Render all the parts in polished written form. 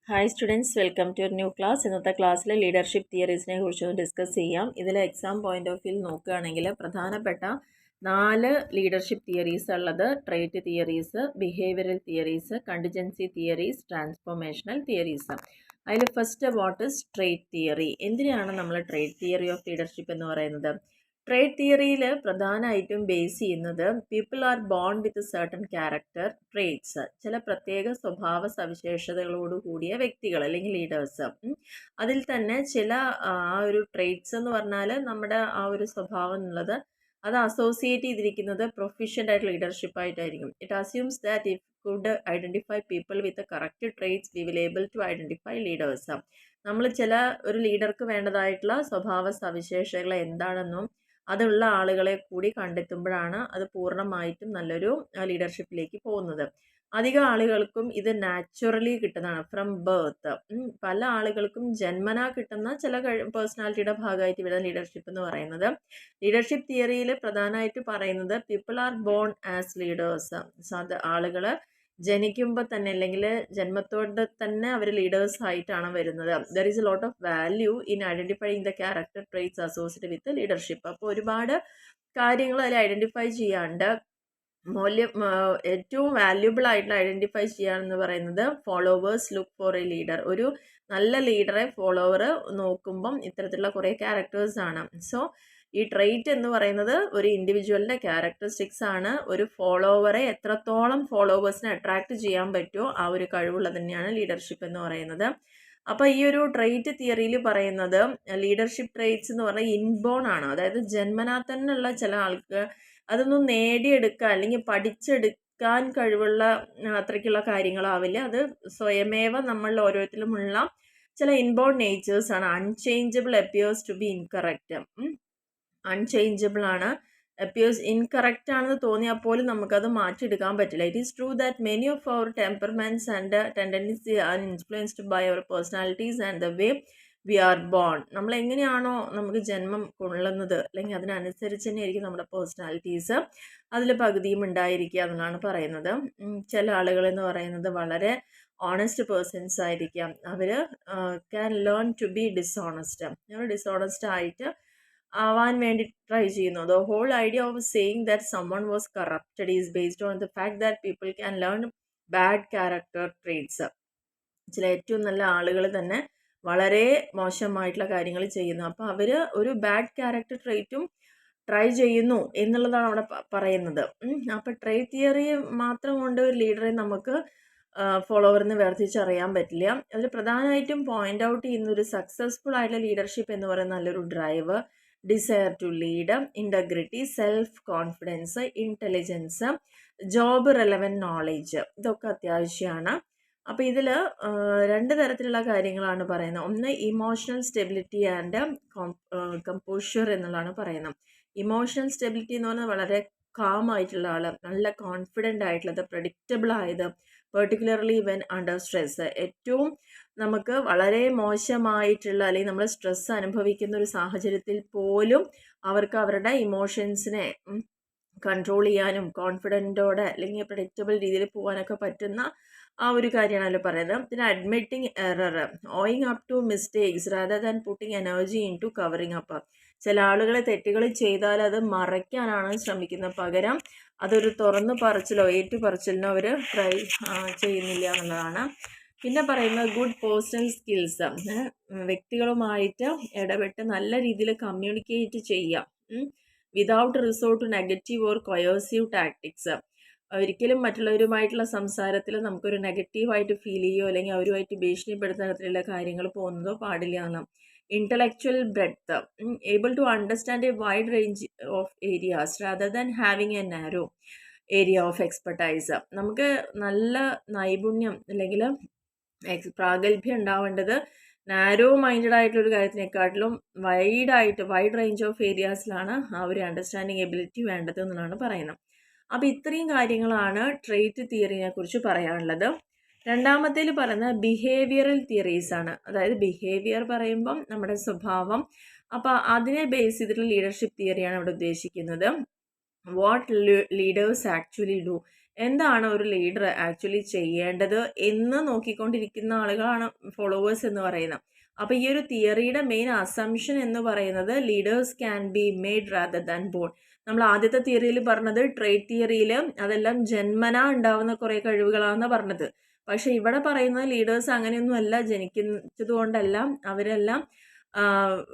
Hi students, welcome to new class. ഇന്നത്തെ ക്ലാസ്സിൽ leadership തിയറീസിനെ കുറിച്ചൊന്ന് ഡിസ്കസ് ചെയ്യാം. ഇതിൽ എക്സാം പോയിന്റ് ഓഫ് വ്യൂ നോക്കുകയാണെങ്കിൽ പ്രധാനപ്പെട്ട 4 ലീഡർഷിപ്പ് തിയറീസ് ഉള്ളത് trait theories, behavioural theories, contingency theories, transformational theories. അതിൽ first what is trait theory. എന്തിനാണ് നമ്മൾ ട്രേറ്റ് തിയറി ഓഫ് ലീഡർഷിപ്പ് എന്ന് പറയുന്നത്? ട്രേറ്റ് തിയറിയിൽ പ്രധാനമായിട്ടും ബേസ് ചെയ്യുന്നത് people are bone with certain character traits, ചില പ്രത്യേക സ്വഭാവ സവിശേഷതകളോട് കൂടിയ വ്യക്തികൾ അല്ലെങ്കിൽ ലീഡേഴ്സ്. അതിൽ തന്നെ ചില ആ ഒരു ട്രേറ്റ്സ് എന്ന് പറഞ്ഞാൽ നമ്മുടെ ആ ഒരു സ്വഭാവം എന്നുള്ളത് അത് അസോസിയേറ്റ് ചെയ്തിരിക്കുന്നത് പ്രൊഫിഷ്യൻ്റ് ആയിട്ട് ലീഡർഷിപ്പ് ആയിട്ടായിരിക്കും. It assumes that if could identify people with correct traits we will able to identify leaders. നമ്മൾ ചില ഒരു ലീഡർക്ക് വേണ്ടതായിട്ടുള്ള സ്വഭാവ സവിശേഷതകൾ എന്താണെന്നും അതുള്ള ആളുകളെ കൂടി കണ്ടെത്തുമ്പോഴാണ് അത് പൂർണ്ണമായിട്ടും നല്ലൊരു ലീഡർഷിപ്പിലേക്ക് പോകുന്നത്. അധികം ആളുകൾക്കും ഇത് നാച്ചുറലി കിട്ടുന്നതാണ്, ഫ്രം ബർത്ത്. പല ആളുകൾക്കും ജന്മനാ കിട്ടുന്ന ചില പേഴ്സണാലിറ്റിയുടെ ഭാഗമായിട്ട് വരുന്ന ലീഡർഷിപ്പ് എന്ന് പറയുന്നത്. ലീഡർഷിപ്പ് തിയറിയിൽ പ്രധാനമായിട്ട് പറയുന്നത് people are bone as leaders. ആളുകൾ ജനിക്കുമ്പോൾ തന്നെ അല്ലെങ്കിൽ ജന്മത്തോടെ തന്നെ അവർ ലീഡേഴ്സ് ആയിട്ടാണ് വരുന്നത്. There is a lot of value in identifying the character traits associated with leadership. അപ്പോൾ ഒരുപാട് കാര്യങ്ങൾ അതിൽ ഐഡൻറ്റിഫൈ ചെയ്യാണ്ട് ഏറ്റവും വാല്യുബിൾ ആയിട്ടുള്ള ഐഡൻറ്റിഫൈ ചെയ്യാന്ന് പറയുന്നത് followers look for A leader. ഒരു നല്ല ലീഡറെ ഫോളോവർ നോക്കുമ്പം ഇത്തരത്തിലുള്ള കുറേ ക്യാരക്ടേഴ്സ് ആണ്. സോ ഈ ട്രേറ്റ് എന്ന് പറയുന്നത് ഒരു ഇൻഡിവിജ്വലിൻ്റെ ക്യാരക്ടറിസ്റ്റിക്സ് ആണ്. ഒരു ഫോളോവറെ എത്രത്തോളം ഫോളോവേഴ്സിനെ അട്രാക്ട് ചെയ്യാൻ പറ്റുമോ ആ ഒരു കഴിവുള്ളത് തന്നെയാണ് ലീഡർഷിപ്പ് എന്ന് പറയുന്നത്. അപ്പോൾ ഈ ഒരു ട്രേറ്റ് തിയറിയിൽ പറയുന്നത് ലീഡർഷിപ്പ് ട്രേറ്റ്സ് എന്ന് പറഞ്ഞാൽ ഇൻബോൺ ആണ്. അതായത് ജന്മനാ തന്നെയുള്ള ചില ആൾക്ക് അതൊന്നും നേടിയെടുക്കാൻ അല്ലെങ്കിൽ പഠിച്ചെടുക്കാൻ കഴിവുള്ള അത്രയ്ക്കുള്ള കാര്യങ്ങളാവില്ല. അത് സ്വയമേവ നമ്മളിൽ ഓരോരുത്തരിലുമുള്ള ചില ഇൻബോൺ നേച്ചേഴ്സ് ആണ്. Unchangeable appears to be incorrect. Unchangeable ആണ്, അപ്പിയേഴ്സ് ഇൻകറക്റ്റ് ആണെന്ന് തോന്നിയാൽ പോലും നമുക്കത് മാറ്റിയെടുക്കാൻ പറ്റില്ല. It is true that many of our temperaments and tendency are influenced by our personalities and the way we are born. നമ്മൾ എങ്ങനെയാണോ നമുക്ക് ജന്മം കൊള്ളുന്നത് അല്ലെങ്കിൽ അതിനനുസരിച്ച് തന്നെയായിരിക്കും നമ്മുടെ പേഴ്സണാലിറ്റീസ് അതിൽ പകുതിയും ഉണ്ടായിരിക്കുക എന്നാണ് പറയുന്നത്. ചില ആളുകൾ എന്ന് പറയുന്നത് വളരെ ഓണസ്റ്റ് പേഴ്സൺസ് ആയിരിക്കാം. അവർ can learn to be dishonest. Dishonest ആയിട്ട് ആവാൻ വേണ്ടി ട്രൈ ചെയ്യുന്നു. The whole idea of saying that someone was corrupted is based on the fact that people can learn bad character traits. ചില ഏറ്റവും നല്ല ആളുകൾ തന്നെ വളരെ മോശമായിട്ടുള്ള കാര്യങ്ങൾ ചെയ്യുന്നു. അപ്പോൾ അവർ ഒരു ബാഡ് ക്യാരക്ടർ ട്രേറ്റും ട്രൈ ചെയ്യുന്നു എന്നുള്ളതാണ് അവിടെ പറയുന്നത്. അപ്പോൾ ട്രേറ്റ് തിയറി മാത്രം കൊണ്ട് ഒരു ലീഡറെ നമുക്ക് ഫോളോവറിന് വേർതിരിച്ചറിയാൻ പറ്റില്ല. അതിൽ പ്രധാനമായിട്ടും പോയിന്റ് ഔട്ട് ചെയ്യുന്ന ഒരു സക്സസ്ഫുൾ ആയിട്ടുള്ള ലീഡർഷിപ്പ് എന്ന് പറയുന്ന നല്ലൊരു drive, desire to lead, integrity, self confidence, intelligence, job relevant knowledge, ഇതൊക്കെ അത്യാവശ്യമാണ്. അപ്പോൾ ഇതിൽ 2 തരത്തിലുള്ള കാര്യങ്ങളാണ് പറയുന്നത്. ഒന്ന് ഇമോഷണൽ സ്റ്റെബിലിറ്റി ആൻഡ് കമ്പോഷ്യർ എന്നുള്ളതാണ് പറയുന്നത്. ഇമോഷണൽ സ്റ്റെബിലിറ്റി എന്ന് പറഞ്ഞാൽ വളരെ കാം ആയിട്ടുള്ള ആൾ, നല്ല കോൺഫിഡൻ്റ് ആയിട്ടുള്ളത്, പ്രഡിക്റ്റബിൾ ആയത്, പെർട്ടിക്കുലർലി വെൻ അണ്ടർ സ്ട്രെസ്. ഏറ്റവും നമുക്ക് വളരെ മോശമായിട്ടുള്ള അല്ലെങ്കിൽ നമ്മൾ സ്ട്രെസ് അനുഭവിക്കുന്ന ഒരു സാഹചര്യത്തിൽ പോലും അവർക്ക് അവരുടെ ഇമോഷൻസിനെ കൺട്രോൾ ചെയ്യാനും കോൺഫിഡൻറ്റോടെ അല്ലെങ്കിൽ പ്രഡിക്റ്റബിൾ രീതിയിൽ പോകാനൊക്കെ പറ്റുന്ന ആ ഒരു കാര്യമാണല്ലോ പറയുന്നത്. പിന്നെ admitting error, owning up to mistakes rather than putting energy into covering up. ചില ആളുകൾ തെറ്റുകൾ ചെയ്താൽ അത് മറയ്ക്കാനാണ് ശ്രമിക്കുന്നത്, പകരം അതൊരു തുറന്നു പറച്ചിലോ ഏറ്റുപറച്ചിലിനോ അവർ ട്രൈ ചെയ്യുന്നില്ല എന്നുള്ളതാണ്. പിന്നെ പറയുന്നത് ഗുഡ് പേഴ്സണൽ സ്കിൽസ്, വ്യക്തികളുമായിട്ട് ഇടപെട്ട് നല്ല രീതിയിൽ കമ്മ്യൂണിക്കേറ്റ് ചെയ്യാം without resort to negative or coercive tactics. ഒരിക്കലും മറ്റുള്ളവരുമായിട്ടുള്ള സംസാരത്തിൽ നമുക്കൊരു നെഗറ്റീവായിട്ട് ഫീൽ ചെയ്യുകയോ അല്ലെങ്കിൽ അവരുമായിട്ട് ഭീഷണിപ്പെടുത്തുന്ന തരത്തിലുള്ള കാര്യങ്ങൾ പോകുന്നതോ പാടില്ല എന്ന്. Intellectual breadth, able to understand a wide range of areas rather than having a narrow area of expertise. നമുക്ക് നല്ല നൈപുണ്യം അല്ലെങ്കിൽ പ്രാഗൽഭ്യം ഉണ്ടാവേണ്ടത് നാരോ മൈൻഡഡ് ആയിട്ടുള്ളൊരു കാര്യത്തിനെക്കാട്ടിലും വൈഡ് റേഞ്ച് ഓഫ് ഏരിയാസിലാണ് ആ ഒരു അണ്ടർസ്റ്റാൻഡിങ് എബിലിറ്റി വേണ്ടത് എന്നാണ് പറയുന്നത്. അപ്പോൾ ഇത്രയും കാര്യങ്ങളാണ് ട്രേറ്റ് തിയറിനെ കുറിച്ച് പറയാനുള്ളത്. രണ്ടാമത്തേൽ പറയുന്നത് ബിഹേവിയറൽ തിയറീസ് ആണ്. അതായത് ബിഹേവിയർ പറയുമ്പം നമ്മുടെ സ്വഭാവം, അപ്പോൾ അതിനെ ബേസ് ചെയ്തിട്ടുള്ള ലീഡർഷിപ്പ് തിയറിയാണ് ഇവിടെ ഉദ്ദേശിക്കുന്നത്. വാട്ട് ലീഡേഴ്സ് ആക്ച്വലി ഡു, എന്താണ് ഒരു ലീഡർ ആക്ച്വലി ചെയ്യേണ്ടത് എന്ന് നോക്കിക്കൊണ്ടിരിക്കുന്ന ആളുകളാണ് ഫോളോവേഴ്സ് എന്ന് പറയുന്നത്. അപ്പോൾ ഈ ഒരു തിയറിയുടെ മെയിൻ അസംഷൻ എന്ന് പറയുന്നത് leaders can be made rather than bond. നമ്മൾ ആദ്യത്തെ തിയറിയിൽ പറഞ്ഞത് ട്രേഡ് തിയറിയിൽ അതെല്ലാം ജന്മന ഉണ്ടാവുന്ന കുറേ കഴിവുകളാണെന്ന് പറഞ്ഞത്. പക്ഷെ ഇവിടെ പറയുന്നത് ലീഡേഴ്സ് അങ്ങനെയൊന്നുമല്ല, ജനിക്കുന്നത് കൊണ്ടല്ല, അവരെല്ലാം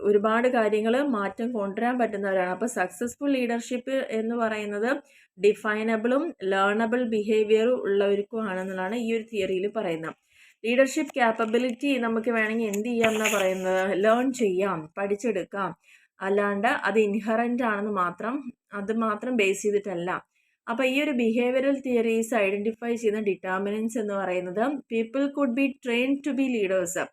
ഒരുപാട് കാര്യങ്ങൾ മാറ്റം കൊണ്ടുവരാൻ പറ്റുന്നവരാണ്. അപ്പോൾ സക്സസ്ഫുൾ ലീഡർഷിപ്പ് എന്ന് പറയുന്നത് ഡിഫൈനബിളും ലേണബിൾ ബിഹേവിയറും ഉള്ളവർക്കും ആണെന്നുള്ളതാണ് ഈ ഒരു തിയറിയിൽ പറയുന്നത്. ലീഡർഷിപ്പ് ക്യാപ്പബിലിറ്റി നമുക്ക് വേണമെങ്കിൽ എന്ത് ചെയ്യാം എന്നാണ് പറയുന്നത്, ലേൺ ചെയ്യാം, പഠിച്ചെടുക്കാം. അല്ലാണ്ട് അത് ഇൻഹറൻ്റ് ആണെന്ന് മാത്രം, അത് മാത്രം ബേസ് ചെയ്തിട്ടല്ല. അപ്പോൾ ഈ ഒരു ബിഹേവിയറൽ തിയറീസ് ഐഡൻറ്റിഫൈ ചെയ്യുന്ന ഡിറ്റർമിനൻസ് എന്ന് പറയുന്നത് people could be train to be leaders.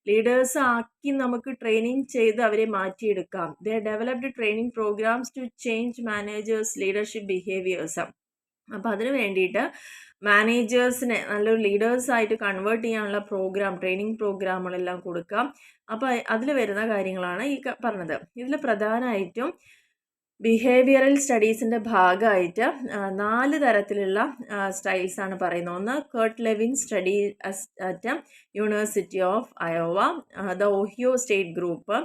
Leaders ആക്കി നമുക്ക് ട്രെയിനിങ് ചെയ്ത് അവരെ മാറ്റിയെടുക്കാം. They developed training programmes to change managers leadership behaviours. അപ്പോൾ അതിന് വേണ്ടിയിട്ട് മാനേജേഴ്സിനെ നല്ലൊരു ലീഡേഴ്സായിട്ട് കൺവേർട്ട് ചെയ്യാനുള്ള ട്രെയിനിങ് പ്രോഗ്രാമുകളെല്ലാം കൊടുക്കാം. അപ്പോൾ അതിൽ വരുന്ന കാര്യങ്ങളാണ് ഈ പറഞ്ഞത്. ഇതിൽ പ്രധാനമായിട്ടും ബിഹേവിയറൽ സ്റ്റഡീസിൻ്റെ ഭാഗമായിട്ട് 4 തരത്തിലുള്ള സ്റ്റൈൽസ് ആണ് പറയുന്നത്. ഒന്ന് Kurt Lewin study at university of Iowa, the Ohio state group,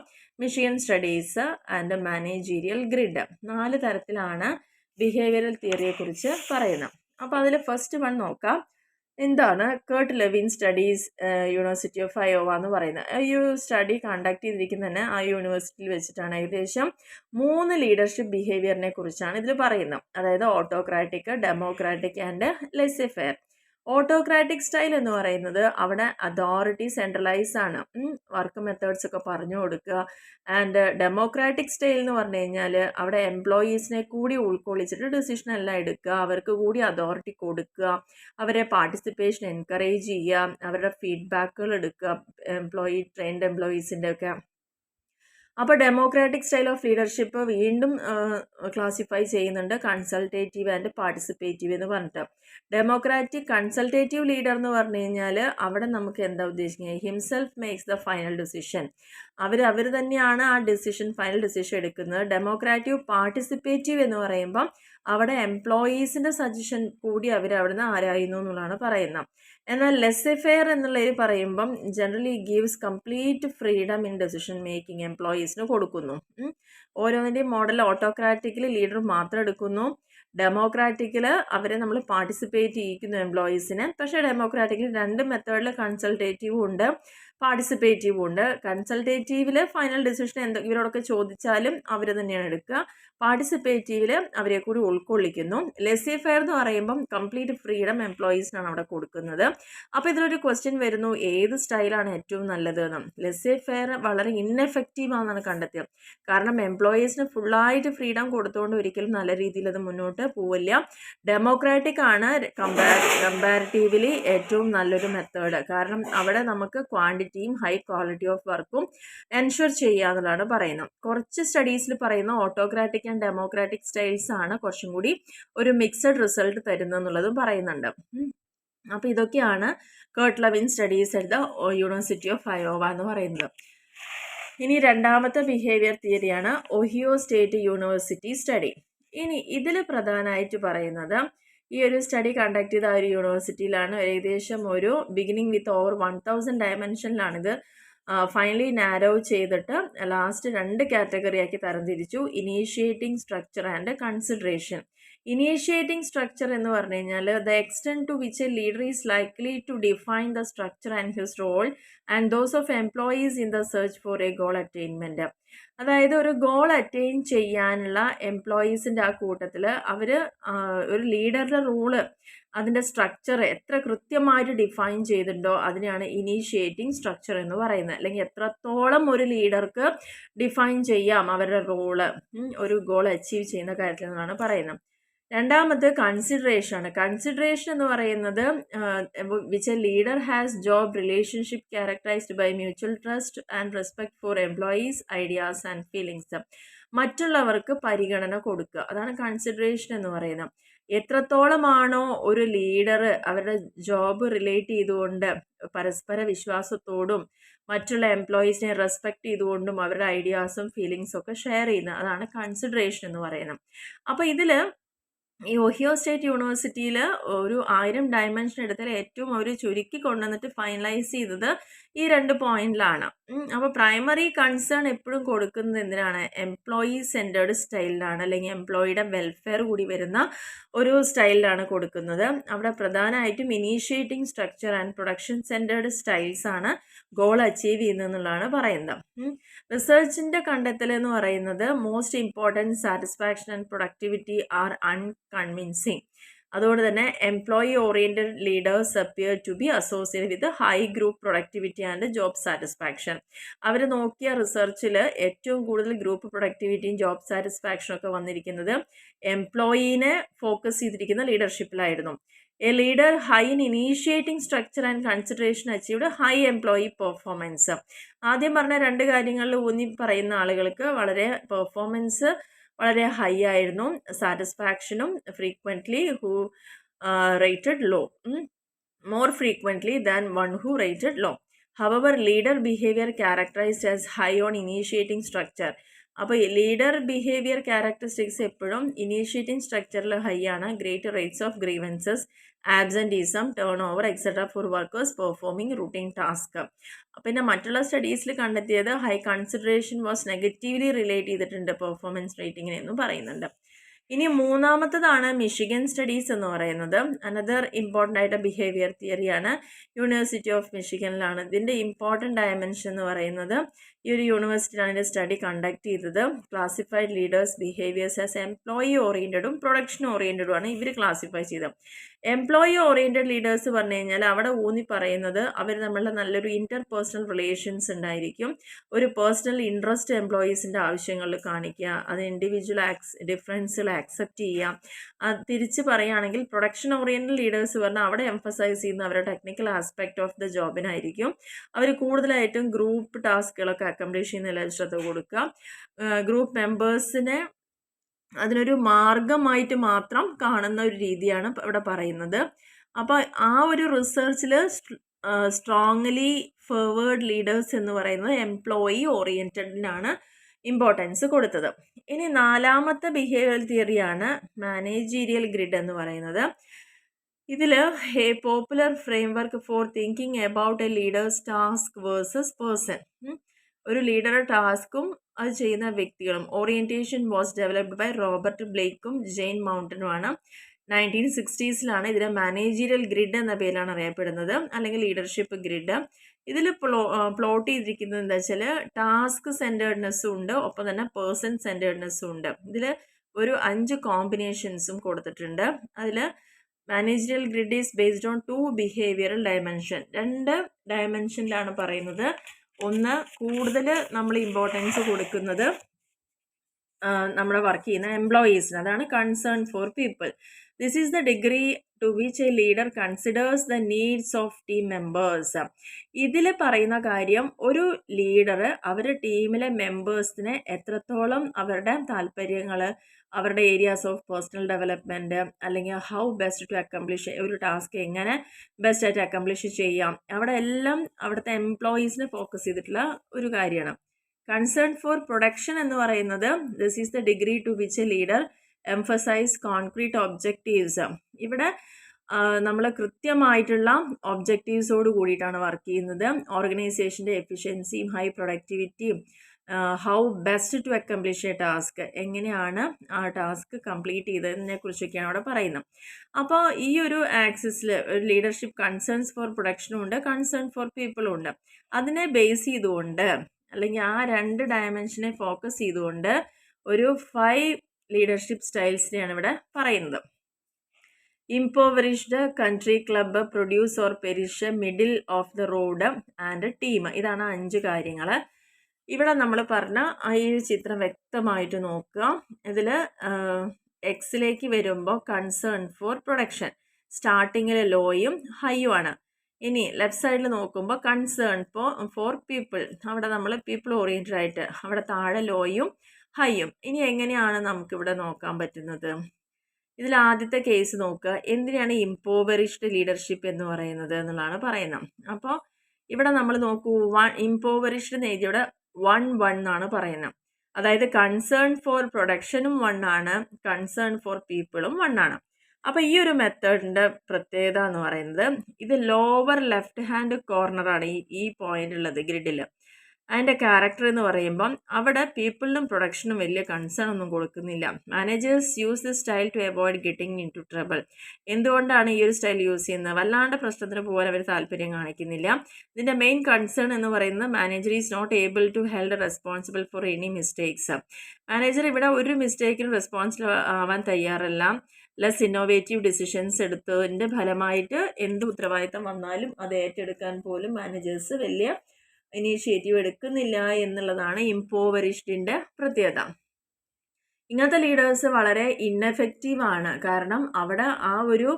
Michigan studies and managerial grid. 4 തരത്തിലാണ് ബിഹേവിയറൽ തിയറിയെക്കുറിച്ച് പറയുന്നത്. അപ്പോൾ അതിൽ ഫസ്റ്റ് വൺ നോക്കാം. എന്താണ് Kurt Lewin studies university of Iowa എന്ന് പറയുന്നത്? ഈ ഒരു സ്റ്റഡി കണ്ടക്ട് ചെയ്തിരിക്കുന്നത് തന്നെ ആ യൂണിവേഴ്സിറ്റിയിൽ വെച്ചിട്ടാണ്. ഏകദേശം 3 ലീഡർഷിപ്പ് ബിഹേവിയറിനെ കുറിച്ചാണ് ഇതിൽ പറയുന്നത്. അതായത് autocratic, democratic and laissez faire. Autocratic style എന്ന് പറയുന്നത് അവിടെ അതോറിറ്റി സെൻട്രലൈസ് ആണ്, വർക്ക് മെത്തേഡ്സ് ഒക്കെ പറഞ്ഞു കൊടുക്കുക. ആൻഡ് ഡെമോക്രാറ്റിക് സ്റ്റൈൽ എന്ന് പറഞ്ഞു കഴിഞ്ഞാൽ അവിടെ എംപ്ലോയീസിനെ കൂടി ഉൾക്കൊള്ളിച്ചിട്ട് ഡിസിഷൻ എല്ലാം എടുക്കുക, അവർക്ക് കൂടി അതോറിറ്റി കൊടുക്കുക, അവരെ പാർട്ടിസിപ്പേഷൻ എൻകറേജ് ചെയ്യുക, അവരുടെ ഫീഡ്ബാക്കുകൾ എടുക്കുക, ട്രെയിൻഡ് എംപ്ലോയീസിൻ്റെ ഒക്കെ. അപ്പോൾ ഡെമോക്രാറ്റിക് സ്റ്റൈൽ ഓഫ് ലീഡർഷിപ്പ് വീണ്ടും ക്ലാസിഫൈ ചെയ്യുന്നുണ്ട് കൺസൾട്ടേറ്റീവ് ആൻഡ് പാർട്ടിസിപ്പേറ്റീവ് എന്ന് പറഞ്ഞിട്ട്. ഡെമോക്രാറ്റിക് കൺസൾട്ടേറ്റീവ് ലീഡർ എന്ന് പറഞ്ഞു കഴിഞ്ഞാൽ അവിടെ നമുക്ക് എന്താ ഉദ്ദേശിക്കുന്നത്, himself makes the final decision. അവർ തന്നെയാണ് ആ ഫൈനൽ ഡിസിഷൻ എടുക്കുന്നത്. ഡെമോക്രാറ്റീവ് പാർട്ടിസിപ്പേറ്റീവ് എന്ന് പറയുമ്പം അവിടെ എംപ്ലോയീസിൻ്റെ സജഷൻ കൂടി അവിടുന്ന് ആരായുന്നു എന്നുള്ളതാണ് പറയുന്നത്. എന്നാൽ ലെസ്സെ ഫെയർ എന്നുള്ളതിൽ പറയുമ്പം generally gives complete freedom in decision making എംപ്ലോയീസിന് കൊടുക്കുന്നു. ഓരോന്നിൻ്റെയും മോഡൽ ഓട്ടോക്രാറ്റിക്കിൽ ലീഡർ മാത്രം എടുക്കുന്നു, ഡെമോക്രാറ്റിക്കിൽ അവരെ നമ്മൾ പാർട്ടിസിപ്പേറ്റ് ചെയ്യിക്കുന്നു എംപ്ലോയീസിനെ. പക്ഷേ ഡെമോക്രാറ്റിക്കിൽ 2 മെത്തേഡിൽ കൺസൾട്ടേറ്റീവും ഉണ്ട്, പാർട്ടിസിപ്പേറ്റീവും ഉണ്ട്. കൺസൾട്ടേറ്റീവിൽ ഫൈനൽ ഡിസിഷൻ ഇവരോടൊക്കെ ചോദിച്ചാലും അവർ തന്നെയാണ് എടുക്കുക. പാർട്ടിസിപ്പേറ്റീവിൽ അവരെ കൂടി ഉൾക്കൊള്ളിക്കുന്നു. ലെസെ ഫെയർ എന്ന് പറയുമ്പം കംപ്ലീറ്റ് ഫ്രീഡം എംപ്ലോയീസിനാണ് അവിടെ കൊടുക്കുന്നത്. അപ്പോൾ ഇതിലൊരു ക്വസ്റ്റ്യൻ വരുന്നു, ഏത് സ്റ്റൈലാണ് ഏറ്റവും നല്ലത് എന്ന്. ലെസെ ഫെയർ വളരെ ഇന്നെഫക്റ്റീവ് ആണെന്നാണ് കണ്ടെത്തിയത്. കാരണം എംപ്ലോയീസിന് ഫുള്ളായിട്ട് ഫ്രീഡം കൊടുത്തുകൊണ്ട് ഒരിക്കലും നല്ല രീതിയിൽ അത് മുന്നോട്ട് പോവില്ല. ഡെമോക്രാറ്റിക് ആണ് കമ്പാരിറ്റീവ്ലി ഏറ്റവും നല്ലൊരു മെത്തേഡ്. കാരണം അവിടെ നമുക്ക് ക്വാണ്ടിറ്റിയും ഹൈ ക്വാളിറ്റി ഓഫ് വർക്കും എൻഷുർ ചെയ്യുക എന്നുള്ളതാണ് പറയുന്നത്. കുറച്ച് സ്റ്റഡീസിൽ പറയുന്ന ഓട്ടോക്രാറ്റിക് ആൻഡ് ഡെമോക്രാറ്റിക് സ്റ്റൈൽസ് ആണ് കുറച്ചും കൂടി ഒരു മിക്സഡ് റിസൾട്ട് തരുന്നതെന്നുള്ളതും പറയുന്നുണ്ട്. അപ്പോൾ ഇതൊക്കെയാണ് Kurt Lewin studies at the University of Iowa എന്ന് പറയുന്നത്. ഇനി രണ്ടാമത്തെ ബിഹേവിയർ തിയറിയാണ് ഒഹിയോ സ്റ്റേറ്റ് യൂണിവേഴ്സിറ്റി സ്റ്റഡി. ഇനി ഇതിൽ പ്രധാനമായിട്ട് പറയുന്നത് ഈ ഒരു സ്റ്റഡി കണ്ടക്ട് ചെയ്ത ഒരു യൂണിവേഴ്സിറ്റിയിലാണ്. ഏകദേശം ഒരു ബിഗിനിങ് വിത്ത് ഓവർ 1000 ഡയമെൻഷനിലാണിത് ഫൈനലി നാരോ ചെയ്തിട്ട് ലാസ്റ്റ് 2 കാറ്റഗറിയാക്കി തരംതിരിച്ചു, initiating structure and consideration. Initiating structure എന്ന് പറഞ്ഞു കഴിഞ്ഞാൽ the extent to which a leader is likely to define the structure and his role and those of employees in the search for a goal attainment. അതായത് ഒരു goal attain ചെയ്യാനുള്ള എംപ്ലോയീസിൻ്റെ ആ കൂട്ടത്തിൽ അവർ ഒരു ലീഡറുടെ role, അതിൻ്റെ സ്ട്രക്ചർ എത്ര കൃത്യമായിട്ട് ഡിഫൈൻ ചെയ്തിട്ടുണ്ടോ അതിനെയാണ് ഇനീഷ്യേറ്റിംഗ് സ്ട്രക്ചർ എന്ന് പറയുന്നത്. അല്ലെങ്കിൽ എത്രത്തോളം ഒരു ലീഡർക്ക് ഡിഫൈൻ ചെയ്യാം അവരുടെ റോള് ഒരു ഗോൾ അച്ചീവ് ചെയ്യുന്ന കാര്യത്തിൽ നിന്നാണ് പറയുന്നത്. രണ്ടാമത് കൺസിഡറേഷൻ ആണ്. കൺസിഡറേഷൻ എന്ന് പറയുന്നത് which a leader has job relationship characterised by mutual trust and respect for employees ideas and feelings. മറ്റുള്ളവർക്ക് പരിഗണന കൊടുക്കുക, അതാണ് കൺസിഡറേഷൻ എന്ന് പറയുന്നത്. എത്രത്തോളമാണോ ഒരു ലീഡർ അവരുടെ ജോബ് റിലേറ്റ് ചെയ്തുകൊണ്ട് പരസ്പര വിശ്വാസത്തോടും മറ്റുള്ള എംപ്ലോയീസിനെ റെസ്പെക്ട് ചെയ്തുകൊണ്ടും അവരുടെ ഐഡിയാസും ഫീലിങ്സും ഒക്കെ ഷെയർ ചെയ്യുന്നത്, അതാണ് കൺസിഡറേഷൻ എന്ന് പറയുന്നത്. അപ്പോൾ ഇതിൽ ഈ ഒഹിയോ സ്റ്റേറ്റ് യൂണിവേഴ്സിറ്റിയിൽ ഒരു 1000 ഡയമെൻഷൻ എടുത്താൽ ഏറ്റവും അവർ ചുരുക്കി കൊണ്ടുവന്നിട്ട് ഫൈനലൈസ് ചെയ്തത് ഈ 2 പോയിന്റിലാണ്. അപ്പോൾ പ്രൈമറി കൺസേൺ എപ്പോഴും കൊടുക്കുന്നത് എന്തിനാണ്? എംപ്ലോയി സെൻറ്റേർഡ് സ്റ്റൈലിലാണ്, അല്ലെങ്കിൽ എംപ്ലോയിയുടെ വെൽഫെയർ കൂടി വരുന്ന ഒരു സ്റ്റൈലിലാണ് കൊടുക്കുന്നത്. അവിടെ പ്രധാനമായിട്ടും initiating structure and production centred styles ആണ് ഗോൾ അച്ചീവ് ചെയ്യുന്നതെന്നുള്ളതാണ് പറയുന്നത്. റിസർച്ചിൻ്റെ കണ്ടെത്തൽ എന്ന് പറയുന്നത് most important satisfaction and productivity are unconvincing. അതുകൊണ്ട് തന്നെ employee oriented leaders appear to be associated with high group productivity and job satisfaction. അവർ നോക്കിയ റിസർച്ചിൽ ഏറ്റവും കൂടുതൽ ഗ്രൂപ്പ് പ്രൊഡക്ടിവിറ്റിയും ജോബ് സാറ്റിസ്ഫാക്ഷനും ഒക്കെ വന്നിരിക്കുന്നത് എംപ്ലോയീനെ ഫോക്കസ് ചെയ്തിരിക്കുന്ന ലീഡർഷിപ്പിലായിരുന്നു. A leader high in initiating structure and consideration achieved high employee performance. ആദ്യം പറഞ്ഞ 2 കാര്യങ്ങളിൽ ഊന്നി പറയുന്ന ആളുകൾക്ക് പെർഫോമൻസ് വളരെ ഹൈ ആയിരുന്നു. സാറ്റിസ്ഫാക്ഷനും frequently who rated low, more frequently than one who rated low. However leader behaviour characterised as high on initiating structure. അപ്പോൾ ലീഡർ ബിഹേവിയർ ക്യാരക്ടറിസ്റ്റിക്സ് എപ്പോഴും ഇനീഷ്യേറ്റിംഗ് സ്ട്രക്ചറിൽ ഹൈ ആണ്. Great rates of grievances, absenteeism, turnover etcetera for workers performing routine task. പിന്നെ മറ്റുള്ള സ്റ്റഡീസിൽ കണ്ടെത്തിയത് high consideration was negatively relate ചെയ്തിട്ടുണ്ട് പെർഫോമൻസ് റേറ്റിംഗിനെ എന്നും പറയുന്നുണ്ട്. ഇനി മൂന്നാമത്തതാണ് മിഷിഗൻ സ്റ്റഡീസ് എന്ന് പറയുന്നത്. അനദർ ഇമ്പോർട്ടൻ്റ് ആയിട്ട് ബിഹേവിയർ തിയറിയാണ്. യൂണിവേഴ്സിറ്റി ഓഫ് മിഷിഗനിലാണ്. ഇതിൻ്റെ ഇമ്പോർട്ടൻ്റ് ഡയമെൻഷൻ എന്ന് പറയുന്നത് ഈ ഒരു യൂണിവേഴ്സിറ്റിയാണ് ഇതിൻ്റെ സ്റ്റഡി കണ്ടക്ട് ചെയ്തത്. Classified leaders behaviours as employee ഓറിയൻറ്റഡും പ്രൊഡക്ഷൻ ഓറിയൻറ്റഡും ആണ് ഇവർ ക്ലാസിഫൈ ചെയ്തത്. എംപ്ലോയി ഓറിയൻറ്റഡ് ലീഡേഴ്സ് പറഞ്ഞു കഴിഞ്ഞാൽ അവിടെ ഊന്നി പറയുന്നത് അവർ നമ്മളുടെ നല്ലൊരു ഇൻ്റർ പേഴ്സണൽ റിലേഷൻസ് ഉണ്ടായിരിക്കും. ഒരു പേഴ്സണൽ ഇൻട്രസ്റ്റ് എംപ്ലോയീസിൻ്റെ ആവശ്യങ്ങളിൽ കാണിക്കുക, അത് ഇൻഡിവിജ്വൽ ഡിഫറൻസുകൾ ആക്സെപ്റ്റ് ചെയ്യുക. തിരിച്ച് പറയുകയാണെങ്കിൽ പ്രൊഡക്ഷൻ ഓറിയൻറ്റഡ് ലീഡേഴ്സ് പറഞ്ഞാൽ അവിടെ എംഫസൈസ് ചെയ്യുന്ന അവരുടെ ടെക്നിക്കൽ ആസ്പെക്റ്റ് ഓഫ് ദ ജോബിനായിരിക്കും. അവർ കൂടുതലായിട്ടും ഗ്രൂപ്പ് ടാസ്കുകളൊക്കെ അക്കംപ്ലിഷ് ചെയ്യുന്നതിൽ ശ്രദ്ധ കൊടുക്കുക. ഗ്രൂപ്പ് മെമ്പേഴ്സിനെ അതിനൊരു മാർഗമായിട്ട് മാത്രം കാണുന്ന ഒരു രീതിയാണ് ഇവിടെ പറയുന്നത്. അപ്പോൾ ആ ഒരു റിസർച്ചിൽ സ്ട്രോങ്ലി ഫോർവേഡ് ലീഡേഴ്സ് എന്ന് പറയുന്നത് എംപ്ലോയി ഓറിയൻറ്റഡിനാണ് ഇമ്പോർട്ടൻസ് കൊടുത്തത്. ഇനി 4ാമത്തെ ബിഹേവിയറൽ തിയറിയാണ് മാനേജീരിയൽ ഗ്രിഡ് എന്ന് പറയുന്നത്. ഇതിൽ a popular framework for thinking about a leader's task versus person. ഒരു ലീഡറുടെ ടാസ്കും അത് ചെയ്യുന്ന വ്യക്തികളും. Orientation was developed by Robert ബ്ലേക്കും ജെയിൻ മൗണ്ടനുമാണ്. 1960s ഇതിനെ മാനേജീരിയൽ ഗ്രിഡ് എന്ന പേരിലാണ് അറിയപ്പെടുന്നത്, അല്ലെങ്കിൽ ലീഡർഷിപ്പ് ഗ്രിഡ്. ഇതിൽ പ്ലോട്ട് ചെയ്തിരിക്കുന്നത് എന്താ വെച്ചാൽ ടാസ്ക് സെൻറ്റേർഡ്നെസ്സും ഉണ്ട്, ഒപ്പം തന്നെ പേഴ്സൺ സെൻറ്റേർഡ്നെസ്സും ഉണ്ട്. ഇതിൽ ഒരു 5 കോമ്പിനേഷൻസും കൊടുത്തിട്ടുണ്ട്. അതിൽ managerial grid is based on 2 behavioural dimension. 2 ഡയമെൻഷനിലാണ് പറയുന്നത്. ഒന്ന്, കൂടുതൽ നമ്മൾ ഇമ്പോർട്ടൻസ് കൊടുക്കുന്നത് നമ്മൾ വർക്ക് ചെയ്യുന്ന എംപ്ലോയീസിന്, അതാണ് concern for people. This is the degree to which a leader considers the needs of team members. ഇതിൽ പറയുന്ന കാര്യം ഒരു ലീഡർ അവരുടെ ടീമിലെ മെമ്പേഴ്സിനെ എത്രത്തോളം അവരുടെ താല്പര്യങ്ങൾ, അവരുടെ ഏരിയാസ് ഓഫ് പേഴ്സണൽ ഡെവലപ്മെൻറ്റ്, അല്ലെങ്കിൽ ഹൗ ബെസ്റ്റ് ടു അക്കംപ്ലിഷ് ഒരു ടാസ്ക് എങ്ങനെ ബെസ്റ്റായിട്ട് അക്കംപ്ലിഷ് ചെയ്യാം, അവിടെ എല്ലാം അവിടുത്തെ എംപ്ലോയീസിനെ ഫോക്കസ് ചെയ്തിട്ടുള്ള ഒരു കാര്യമാണ്. കൺസേൺ ഫോർ പ്രൊഡക്ഷൻ എന്ന് പറയുന്നത് this is the degree to which a leader emphasize concrete objectives. ഇവിടെ നമ്മൾ കൃത്യമായിട്ടുള്ള ഒബ്ജക്റ്റീവ്സോട് കൂടിയിട്ടാണ് വർക്ക് ചെയ്യുന്നത്. ഓർഗനൈസേഷൻ്റെ എഫിഷ്യൻസിയും ഹൈ പ്രൊഡക്ടിവിറ്റിയും how best to accomplish a task, എങ്ങനെയാണ് ആ ടാസ്ക് കംപ്ലീറ്റ് ചെയ്തതിനെ കുറിച്ചൊക്കെയാണ് അവിടെ പറയുന്നത്. അപ്പോൾ ഈ ഒരു ആക്സിസിൽ ഒരു ലീഡർഷിപ്പ് കൺസേൺസ് ഫോർ പ്രൊഡക്ഷനും ഉണ്ട്, കൺസേൺ ഫോർ പീപ്പിളും ഉണ്ട്. അതിനെ ബേസ് ചെയ്തുകൊണ്ട്, അല്ലെങ്കിൽ ആ 2 ഡയമെൻഷനെ ഫോക്കസ് ചെയ്തുകൊണ്ട് ഒരു 5 ലീഡർഷിപ്പ് സ്റ്റൈൽസിനെയാണ് ഇവിടെ പറയുന്നത്. Impoverished, country club, produce or perish, middle of the road and team. ഇതാണ് 5 കാര്യങ്ങൾ. ഇവിടെ നമ്മൾ പറഞ്ഞ ഈ ചിത്രം വ്യക്തമായിട്ട് നോക്കുക. ഇതിൽ എക്സിലേക്ക് വരുമ്പോൾ കൺസേൺ ഫോർ പ്രൊഡക്ഷൻ, സ്റ്റാർട്ടിങ്ങിൽ ലോയും ഹൈയും ആണ്. ഇനി ലെഫ്റ്റ് സൈഡിൽ നോക്കുമ്പോൾ കൺസേൺ ഫോർ പീപ്പിൾ, അവിടെ നമ്മൾ പീപ്പിൾ ഓറിയൻറ്റഡ് ആയിട്ട്, അവിടെ താഴെ ലോയും ഹൈയും. ഇനി എങ്ങനെയാണ് നമുക്കിവിടെ നോക്കാൻ പറ്റുന്നത്? ഇതിൽ ആദ്യത്തെ കേസ് നോക്കുക. എന്തിനാണ് ഇംപോവറിഷ്ഡ് ലീഡർഷിപ്പ് എന്ന് പറയുന്നത് എന്നുള്ളതാണ് പറയുന്നത്. അപ്പോൾ ഇവിടെ നമ്മൾ നോക്കൂ, ഇംപോവറിഷ്ഡ് എഴുതിയുടെ 1-1 എന്നാണ് പറയുന്നത്. അതായത് കൺസേൺ ഫോർ പ്രൊഡക്ഷനും 1 ആണ്, കൺസേൺ ഫോർ പീപ്പിളും 1 ആണ്. അപ്പോൾ ഈ ഒരു മെത്തേഡിൻ്റെ പ്രത്യേകത എന്ന് പറയുന്നത് ഇത് ലോവർ ലെഫ്റ്റ് ഹാൻഡ് കോർണറാണ് ഈ പോയിന്റ് ഉള്ളത് ഗ്രിഡിൽ. അതിൻ്റെ ക്യാരക്ടർ എന്ന് പറയുമ്പം അവിടെ പീപ്പിളിനും പ്രൊഡക്ഷനും വലിയ കൺസേൺ ഒന്നും കൊടുക്കുന്നില്ല. Managers use this style to avoid getting into trouble. എന്തുകൊണ്ടാണ് ഈ ഒരു സ്റ്റൈൽ യൂസ് ചെയ്യുന്നത്? വല്ലാണ്ട് പ്രശ്നത്തിന് പോകാൻ അവർ താല്പര്യം കാണിക്കുന്നില്ല. ഇതിൻ്റെ മെയിൻ കൺസേൺ എന്ന് പറയുന്നത് manager is not able to held responsible for any mistakes. Manager ഇവിടെ ഒരു മിസ്റ്റേക്കിനും റെസ്പോൺസിബിൾ ആവാൻ തയ്യാറല്ല. ലെസ് ഇന്നോവേറ്റീവ് ഡിസിഷൻസ് എടുത്തതിൻ്റെ ഫലമായിട്ട് എന്ത് ഉത്തരവാദിത്തം വന്നാലും അത് ഏറ്റെടുക്കാൻ പോലും മാനേജേഴ്സ് വലിയ ഇനീഷ്യേറ്റീവ് എടുക്കുന്നില്ല എന്നുള്ളതാണ് ഇംപോവറിഷ്ഡിൻ്റെ പ്രത്യേകത. ഇങ്ങനത്തെ ലീഡേഴ്സ് വളരെ ഇന്നെഫക്റ്റീവ് ആണ്. കാരണം അവിടെ ആ ഒരു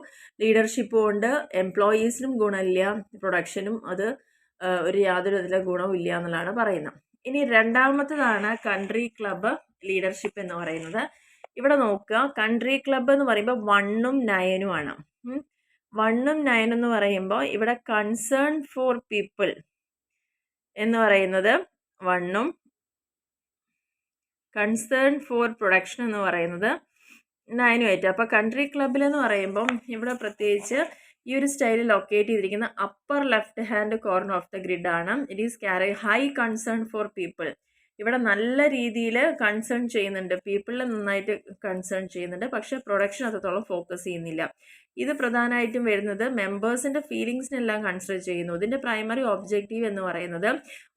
ലീഡർഷിപ്പ് കൊണ്ട് എംപ്ലോയീസിനും ഗുണമില്ല, പ്രൊഡക്ഷനും അത് ഒരു യാതൊരു വിധത്തിലെ ഗുണവും ഇല്ല എന്നുള്ളതാണ് പറയുന്നത്. ഇനി രണ്ടാമത്തേതാണ് കൺട്രി ക്ലബ്ബ് ലീഡർഷിപ്പ് എന്ന് പറയുന്നത്. ഇവിടെ നോക്കുക, കൺട്രി ക്ലബ്ബ് എന്ന് പറയുമ്പോൾ 1ഉം 9ഉം ആണ്. 1ഉം 9 എന്ന് പറയുമ്പോൾ ഇവിടെ കൺസേൺ ഫോർ പീപ്പിൾ എന്ന് പറയുന്നത് 1ഉം കൺസേൺ ഫോർ പ്രൊഡക്ഷൻ എന്ന് പറയുന്നത് 9ഉം ആയിട്ട്. അപ്പോൾ കൺട്രി ക്ലബിൽ എന്ന് പറയുമ്പം ഇവിടെ പ്രത്യേകിച്ച് ഈ ഒരു സ്റ്റൈലിൽ ലൊക്കേറ്റ് ചെയ്തിരിക്കുന്ന upper left hand corner of the grid ആണ്. It is carry high concern for people. ഇവിടെ നല്ല രീതിയിൽ കൺസേൺ ചെയ്യുന്നുണ്ട്, പീപ്പിളിൽ നന്നായിട്ട് കൺസേൺ ചെയ്യുന്നുണ്ട്, പക്ഷേ പ്രൊഡക്ഷൻ അത്രത്തോളം ഫോക്കസ് ചെയ്യുന്നില്ല. ഇത് പ്രധാനമായിട്ടും വരുന്നത് മെമ്പേഴ്സിൻ്റെ ഫീലിങ്സിനെല്ലാം കൺസിഡർ ചെയ്യുന്നു. ഇതിൻ്റെ പ്രൈമറി ഒബ്ജക്റ്റീവ് എന്ന് പറയുന്നത്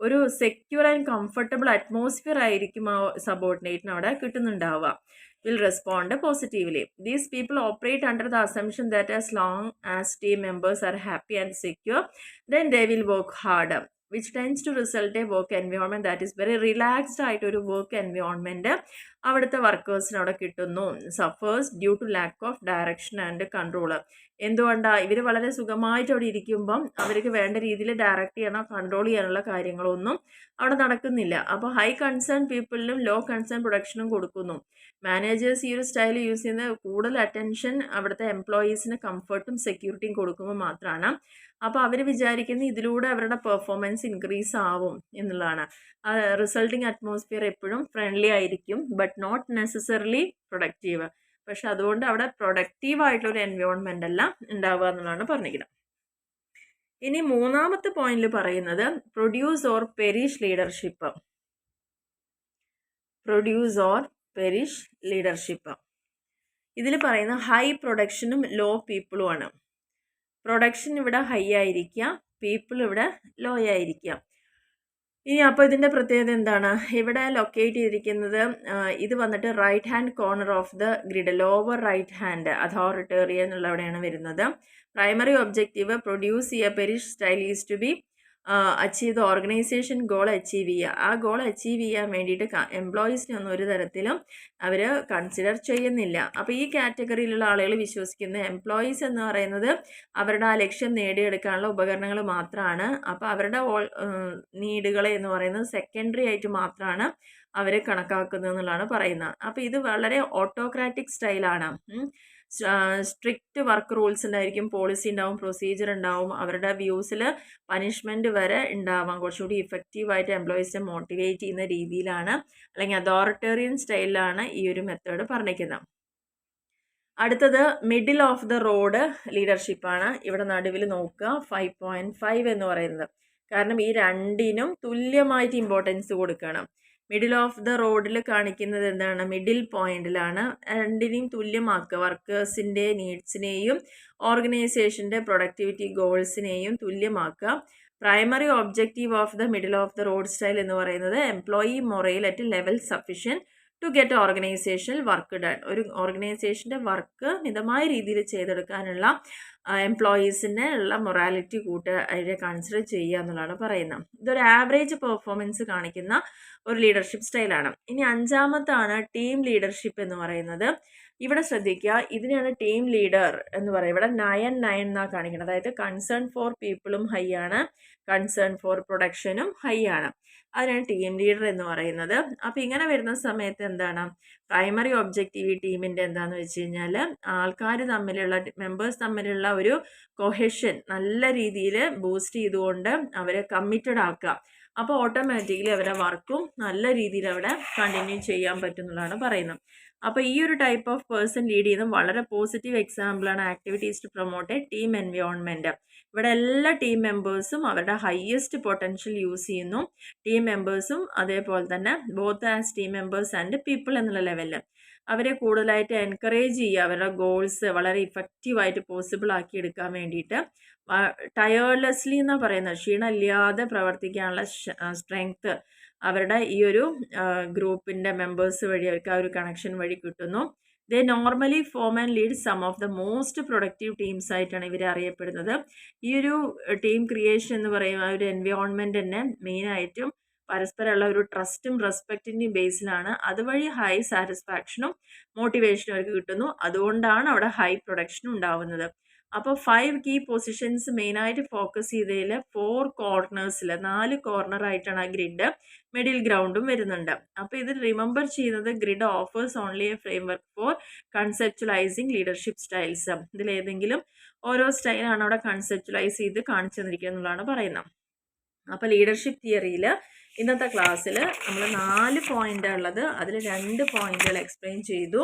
ഒരു സെക്യൂർ ആൻഡ് കംഫർട്ടബിൾ അറ്റ്മോസ്ഫിയർ ആയിരിക്കും ആ സബോർഡിനേറ്റിന് അവിടെ കിട്ടുന്നുണ്ടാവുക. will respond positively. These people operate under the assumption that as long as team members are happy and secure, then they will work harder, which tends to result a work environment that is very relaxed ആയിട്ടൊരു work environment അവിടുത്തെ വർക്കേഴ്സിന് അവിടെ കിട്ടുന്നു. Suffers due to lack of direction and control. എന്തുകൊണ്ടാണ്? ഇവർ വളരെ സുഖമായിട്ട് അവിടെ ഇരിക്കുമ്പം അവർക്ക് വേണ്ട രീതിയിൽ ഡയറക്റ്റ് ചെയ്യണോ കൺട്രോൾ ചെയ്യാനുള്ള കാര്യങ്ങളൊന്നും അവിടെ നടക്കുന്നില്ല. അപ്പോൾ ഹൈ കൺസേൺ പീപ്പിളിനും ലോ കൺസേൺ പ്രൊഡക്ഷനും കൊടുക്കുന്നു. മാനേജേഴ്സ് ഈ ഒരു സ്റ്റൈൽ യൂസ് ചെയ്യുന്ന കൂടുതൽ അറ്റൻഷൻ അവിടുത്തെ എംപ്ലോയീസിന് കംഫർട്ടും സെക്യൂരിറ്റിയും കൊടുക്കുമ്പോൾ മാത്രമാണ്. അപ്പോൾ അവർ വിചാരിക്കുന്നത് ഇതിലൂടെ അവരുടെ പെർഫോമൻസ് ഇൻക്രീസ് ആവും എന്നുള്ളതാണ്. റിസൾട്ടിങ് അറ്റ്മോസ്ഫിയർ എപ്പോഴും ഫ്രണ്ട്ലി ആയിരിക്കും, ബട്ട് നോട്ട് നെസസറിലി പ്രൊഡക്റ്റീവ്. പക്ഷെ അതുകൊണ്ട് അവിടെ പ്രൊഡക്റ്റീവായിട്ടുള്ളൊരു എൻവയോൺമെൻ്റ് അല്ല ഉണ്ടാവുക എന്നുള്ളതാണ് പറഞ്ഞിരിക്കുന്നത്. ഇനി മൂന്നാമത്തെ പോയിന്റിൽ പറയുന്നത് produce or perish leadership. Produce or perish leadership. ഇതിൽ പറയുന്ന ഹൈ പ്രൊഡക്ഷനും ലോ പീപ്പിളും ആണ്. പ്രൊഡക്ഷൻ ഇവിടെ ഹൈ ആയിരിക്കുക, പീപ്പിൾ ഇവിടെ ലോ ആയിരിക്കുക. ഇനി അപ്പോൾ ഇതിൻ്റെ പ്രത്യേകത എന്താണ്? ഇവിടെ ലൊക്കേറ്റ് ചെയ്തിരിക്കുന്നത് ഇത് വന്നിട്ട് right hand corner of the grid, lower right hand authoritarian എന്നുള്ളവിടെയാണ് വരുന്നത്. പ്രൈമറി ഒബ്ജക്റ്റീവ് പ്രൊഡ്യൂസ് ചെയ്യുക perish style is to be achieve the organisation goal achieve ചെയ്യുക. ആ ഗോൾ അച്ചീവ് ചെയ്യാൻ വേണ്ടിയിട്ട് എംപ്ലോയീസിനെ ഒന്നും ഒരു തരത്തിലും അവർ കൺസിഡർ ചെയ്യുന്നില്ല. അപ്പോൾ ഈ കാറ്റഗറിയിലുള്ള ആളുകൾ വിശ്വസിക്കുന്ന എംപ്ലോയീസ് എന്ന് പറയുന്നത് അവരുടെ ആ ലക്ഷ്യം നേടിയെടുക്കാനുള്ള ഉപകരണങ്ങൾ മാത്രമാണ്. അപ്പോൾ അവരുടെ നീഡുകളെ എന്ന് പറയുന്നത് സെക്കൻഡറി ആയിട്ട് മാത്രമാണ് അവർ കണക്കാക്കുന്നത് എന്നുള്ളതാണ് പറയുന്നത്. അപ്പോൾ ഇത് വളരെ ഓട്ടോക്രാറ്റിക് സ്റ്റൈലാണ്. സ്ട്രിക്റ്റ് വർക്ക് റൂൾസ് ഉണ്ടായിരിക്കും, പോളിസി ഉണ്ടാവും, പ്രൊസീജിയർ ഉണ്ടാവും, അവരുടെ വ്യൂസിൽ പനിഷ്മെൻറ്റ് വരെ ഉണ്ടാവാം. കുറച്ചുകൂടി ഇഫക്റ്റീവായിട്ട് എംപ്ലോയീസിനെ മോട്ടിവേറ്റ് ചെയ്യുന്ന രീതിയിലാണ്, അല്ലെങ്കിൽ അതോറിറ്റേറിയൻ സ്റ്റൈലിലാണ് ഈ ഒരു മെത്തേഡ് പറഞ്ഞിരിക്കുന്നത്. അടുത്തത് മിഡിൽ ഓഫ് ദ റോഡ് ലീഡർഷിപ്പാണ്. ഇവിടെ നടുവിൽ നോക്കുക 5.5 എന്ന് പറയുന്നത്. കാരണം ഈ രണ്ടിനും തുല്യമായിട്ട് ഇമ്പോർട്ടൻസ് കൊടുക്കണം. മിഡിൽ ഓഫ് ദ റോഡിൽ കാണിക്കുന്നത് എന്താണ്? മിഡിൽ പോയിന്റിലാണ് രണ്ടിനെയും തുല്യമാക്കുക. വർക്കേഴ്സിൻ്റെ നീഡ്സിനെയും ഓർഗനൈസേഷൻ്റെ പ്രൊഡക്ടിവിറ്റി ഗോൾസിനെയും തുല്യമാക്കുക. Primary objective of the middle of the road style എന്ന് പറയുന്നത് employee morale at level sufficient to get organisational work done. ഒരു ഓർഗനൈസേഷൻ്റെ വർക്ക് മിതമായ രീതിയിൽ ചെയ്തെടുക്കാനുള്ള എംപ്ലോയീസിൻ്റെ ഉള്ള മൊറാലിറ്റി അതിനെ കൺസിഡർ ചെയ്യുക എന്നുള്ളതാണ് പറയുന്നത്. ഇതൊരു ആവറേജ് പെർഫോമൻസ് കാണിക്കുന്ന ഒരു ലീഡർഷിപ്പ് സ്റ്റൈലാണ്. ഇനി അഞ്ചാമത്താണ് ടീം ലീഡർഷിപ്പ് എന്ന് പറയുന്നത്. ഇവിടെ ശ്രദ്ധിക്കുക, ഇതിനെയാണ് ടീം ലീഡർ എന്ന് പറയുന്നത്. ഇവിടെ 9 എന്നാണ് കാണിക്കുന്നത്. അതായത് കൺസേൺ ഫോർ പീപ്പിളും ഹൈ ആണ്, കൺസേൺ ഫോർ പ്രൊഡക്ഷനും ഹൈ ആണ്. അതിനാണ് ടീം ലീഡർ എന്ന് പറയുന്നത്. അപ്പോൾ ഇങ്ങനെ വരുന്ന സമയത്ത് എന്താണ് പ്രൈമറി ഒബ്ജക്റ്റീവ് ഈ ടീമിൻ്റെ എന്താണെന്ന് വെച്ച് കഴിഞ്ഞാൽ ആൾക്കാർ തമ്മിലുള്ള മെമ്പേഴ്സ് തമ്മിലുള്ള ഒരു കൊഹെഷൻ നല്ല രീതിയിൽ ബൂസ്റ്റ് ചെയ്തുകൊണ്ട് അവരെ കമ്മിറ്റഡ് ആക്കുക. അപ്പോൾ ഓട്ടോമാറ്റിക്കലി അവരുടെ വർക്കും നല്ല രീതിയിൽ അവിടെ കണ്ടിന്യൂ ചെയ്യാൻ പറ്റുന്നതാണ് പറയുന്നത്. അപ്പോൾ ഈ ഒരു ടൈപ്പ് ഓഫ് പേഴ്സൺ ലീഡ് ചെയ്യുന്ന വളരെ പോസിറ്റീവ് എക്സാമ്പിളാണ് activities to promote a team environment. ഇവിടെ എല്ലാ ടീം മെമ്പേഴ്സും അവരുടെ ഹയസ്റ്റ് പൊട്ടൻഷ്യൽ യൂസ് ചെയ്യുന്നു. ടീം മെമ്പേഴ്സും അതേപോലെ തന്നെ both as team members and people എന്നുള്ള ലെവലിൽ അവരെ കൂടുതലായിട്ട് എൻകറേജ് ചെയ്യുക, അവരുടെ ഗോൾസ് വളരെ ഇഫക്റ്റീവായിട്ട് പോസിബിൾ ആക്കി എടുക്കാൻ വേണ്ടിയിട്ട് ടയേർലെസ്ലി എന്നാണ് പറയുന്നത്, ക്ഷീണമില്ലാതെ പ്രവർത്തിക്കാനുള്ള സ്ട്രെങ്ത് അവരുടെ ഈ ഒരു ഗ്രൂപ്പിൻ്റെ മെമ്പേഴ്സ് വഴി അവർക്ക് ആ ഒരു കണക്ഷൻ വഴി കിട്ടുന്നു. They normally form and lead some of the most productive teams ആയിട്ടാണ് ഇവർ അറിയപ്പെടുന്നത്. ഈ ഒരു ടീം ക്രിയേഷൻ എന്ന് പറയുന്ന ഒരു എൻവയോൺമെൻറ്റ് തന്നെ മെയിനായിട്ടും പരസ്പരമുള്ള ഒരു ട്രസ്റ്റും റെസ്പെക്റ്റിൻ്റെയും ബേസിലാണ്. അതുവഴി ഹൈ സാറ്റിസ്ഫാക്ഷനും മോട്ടിവേഷനും അവർക്ക് കിട്ടുന്നു. അതുകൊണ്ടാണ് അവിടെ ഹൈ പ്രൊഡക്ഷനും ഉണ്ടാവുന്നത്. അപ്പോൾ 5 കീ പൊസിഷൻസ് മെയിനായിട്ട് ഫോക്കസ് ചെയ്തതിൽ 4 കോർണേഴ്സിൽ 4 കോർണറായിട്ടാണ് ആ ഗ്രിഡ്, മിഡിൽ ഗ്രൗണ്ടും വരുന്നുണ്ട്. അപ്പോൾ ഇത് റിമെമ്പർ ചെയ്യുന്നത് grid offers only a framework for conceptualising leadership styles. ഇതിലേതെങ്കിലും ഓരോ സ്റ്റൈലാണ് അവിടെ കൺസെപ്ച്വലൈസ് ചെയ്ത് കാണിച്ചു തന്നിരിക്കുക എന്നുള്ളതാണ് പറയുന്നത്. അപ്പോൾ ലീഡർഷിപ്പ് തിയറിയിൽ ഇന്നത്തെ ക്ലാസ്സിൽ നമ്മൾ 4 പോയിൻ്റാണ് ഉള്ളത്. അതിൽ 2 പോയിന്റുകൾ എക്സ്പ്ലെയിൻ ചെയ്തു.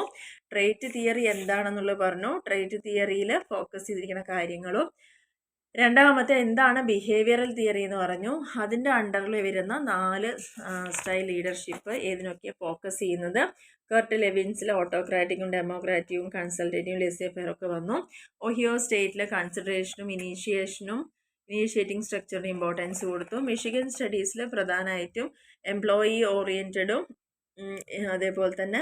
ട്രേറ്റ് തിയറി എന്താണെന്നുള്ളത് പറഞ്ഞു, ട്രേറ്റ് തിയറിയിൽ ഫോക്കസ് ചെയ്തിരിക്കുന്ന കാര്യങ്ങളും. രണ്ടാമത്തെ എന്താണ് ബിഹേവിയറൽ തിയറി എന്ന് പറഞ്ഞു. അതിൻ്റെ അണ്ടറിൽ വരുന്ന 4 സ്റ്റൈൽ ലീഡർഷിപ്പ് ഏതിനൊക്കെ ഫോക്കസ് ചെയ്യുന്നത്. കർട്ട് ലെവിൻസിൽ ഓട്ടോക്രാറ്റിക്കും ഡെമോക്രാറ്റിക്കും കൺസൾട്ടേറ്റീവും ലെസേ ഫെയർ ഒക്കെ വന്നു. ഒഹിയോ സ്റ്റേറ്റിലെ കൺസിഡറേഷനും ഇനീഷ്യേറ്റിംഗ് സ്ട്രക്ചറിന് ഇമ്പോർട്ടൻസ് കൊടുത്തു. മിഷിഗൻ സ്റ്റഡീസിൽ പ്രധാനമായിട്ടും എംപ്ലോയി ഓറിയൻറ്റഡും അതേപോലെ തന്നെ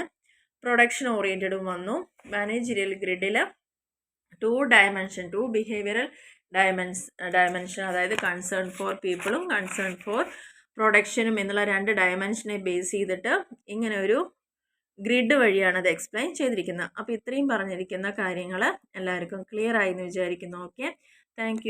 പ്രൊഡക്ഷൻ ഓറിയൻറ്റഡും വന്നു. മാനേജറിയൽ ഗ്രിഡിൽ 2 ബിഹേവിയറൽ ഡയമെൻഷൻ, അതായത് കൺസേൺ ഫോർ പീപ്പിളും കൺസേൺ ഫോർ പ്രൊഡക്ഷനും എന്നുള്ള 2 ഡയമെൻഷനെ ബേസ് ചെയ്തിട്ട് ഇങ്ങനെ ഒരു ഗ്രിഡ് വഴിയാണ് അത് എക്സ്പ്ലെയിൻ ചെയ്തിരിക്കുന്നത്. അപ്പോൾ ഇത്രയും പറഞ്ഞിരിക്കുന്ന കാര്യങ്ങൾ എല്ലാവർക്കും ക്ലിയർ ആയി എന്ന് വിചാരിക്കുന്നു. Okay, thank